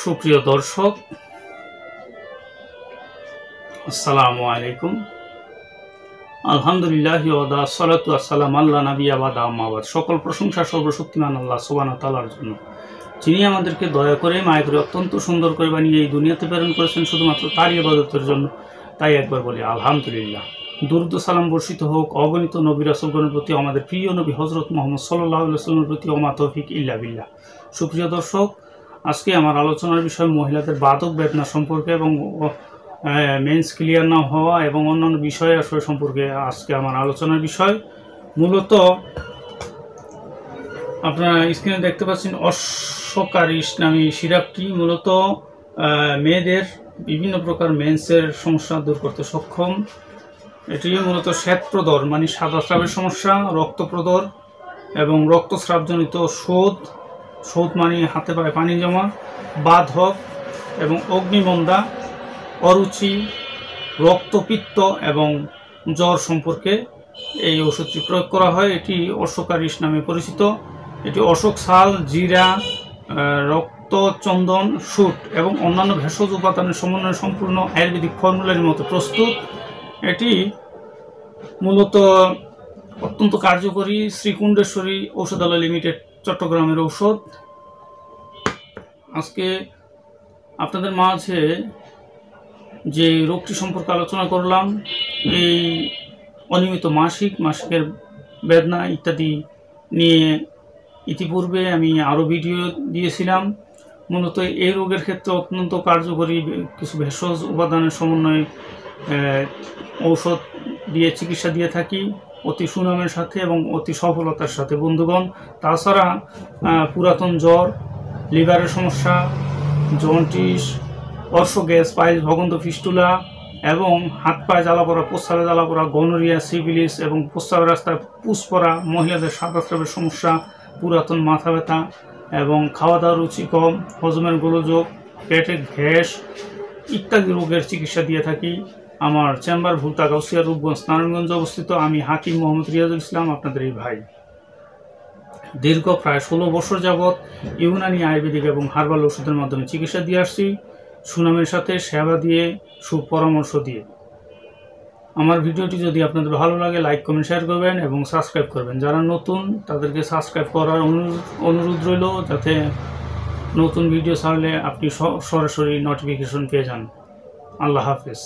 সুপ্রিয় দর্শক, আসসালামু আলাইকুম। আলহামদুলিল্লাহ ওয়াদা সালাতু আসসালাম আল্লাহ নাবিয়া ওয়াদা আম্মাবাদ। সকল প্রশংসা সর্বশক্তিমান আল্লাহ সুবহানাহু ওয়া তাআলার জন্য, যিনি আমাদেরকে দয়া করে মায়া করে অত্যন্ত সুন্দর করে বানিয়ে এই দুনিয়াতে প্রেরণ করেছেন শুধুমাত্র তারই ইবাদতের জন্য। তাই একবার বলি আলহামদুলিল্লাহ। দুরূদ সালাম বর্ষিত হোক অগণিত নবী রাসূলগণের প্রতি, আমাদের প্রিয় নবী হযরত মুহাম্মদ সাল্লাল্লাহু আলাইহি ওয়াসাল্লামের প্রতি, ওমা তৌফিক ইল্লা বিল্লাহ। সুপ্রিয় দর্শক, আজকে আমার আলোচনার বিষয় মহিলাদের বাতক বেদনা সম্পর্কে এবং মেন্স ক্লিয়ার না হওয়া এবং অন্যান্য বিষয় আসলে সম্পর্কে আজকে আমার আলোচনার বিষয়। মূলত আপনারা স্ক্রিনে দেখতে পাচ্ছেন অশ্বকারিশ নামী সিরাপটি মূলত মেয়েদের বিভিন্ন প্রকার মেন্সের সমস্যা দূর করতে সক্ষম। এটি মূলত শ্বেতপ্রদর মানে সাদা স্রাবের সমস্যা, রক্তপ্রদর এবং রক্তস্রাবজনিত শোধ মানে হাতে পায়ে পানি জমা, বাধক এবং অগ্নিমন্দা, অরুচি, রক্তপিত্ত এবং জ্বর সম্পর্কে এই ওষুধটি প্রয়োগ করা হয়। এটি অশ্বকারিশ নামে পরিচিত। এটি অশোক ছাল, জিরা, রক্তচন্দন, শুট এবং অন্যান্য ভেষজ উপাদানের সমন্বয়ে সম্পূর্ণ আয়ুর্বেদিক ফর্মুলার মতো প্রস্তুত। এটি মূলত অত্যন্ত কার্যকরী শ্রীকুণ্ডেশ্বরী ঔষধালয় লিমিটেড চট্টগ্রামের ঔষধ। আজকে আপনাদের মাঝে যে রোগটি সম্পর্কে আলোচনা করলাম, এই অনিয়মিত মাসিকের বেদনা ইত্যাদি নিয়ে ইতিপূর্বে আমি আরও ভিডিও দিয়েছিলাম। মূলত এই রোগের ক্ষেত্রে অত্যন্ত কার্যকরী কিছু ভেষজ উপাদানের সমন্বয়ে ঔষধ দিয়ে চিকিৎসা দিয়ে থাকি অতি সুনামের সাথে এবং অতি সফলতার সাথে বন্ধুগণ। তাছাড়া পুরাতন জ্বর, লিভারের সমস্যা, জন্ডিস, অর্শ গ্যাস, পাইলস, ভগন্ত ফিস্টুলা এবং হাত পায়ে জ্বালা পড়া, প্রস্রাবে জ্বালা পড়া, গনোরিয়া, সিফিলিস এবং প্রস্রাবের রাস্তায় পুষ পড়া, মহিলাদের সাদা স্রাবের সমস্যা, পুরাতন মাথা ব্যথা এবং খাওয়া দাওয়ার রুচি কম, হজমের গোলযোগ, পেটে গ্যাস ইত্যাদি রোগের চিকিৎসা দিয়ে থাকি। আমার চেম্বার ভুলতা গাউসিয়া, রূপগঞ্জ, নারায়ণগঞ্জে অবস্থিত। আমি হাকিম মোহাম্মদ রিয়াজুল ইসলাম, আপনাদের এই ভাই। দীর্ঘ প্রায় 16 বছর যাবৎ ইউনানি, আয়ুর্বেদিক এবং হার্বাল ওষুধের মাধ্যমে চিকিৎসা দিয়ে আসছি, সুনামের সাথে, সেবা দিয়ে, সুপরামর্শ দিয়ে। আমার ভিডিওটি যদি আপনাদের ভালো লাগে লাইক কমেন্ট শেয়ার করবেন এবং সাবস্ক্রাইব করবেন। যারা নতুন তাদেরকে সাবস্ক্রাইব করার অনুরোধ রইল, যাতে নতুন ভিডিও ছাড়লে আপনি সরাসরি নোটিফিকেশন পেয়ে যান। আল্লাহ হাফেজ।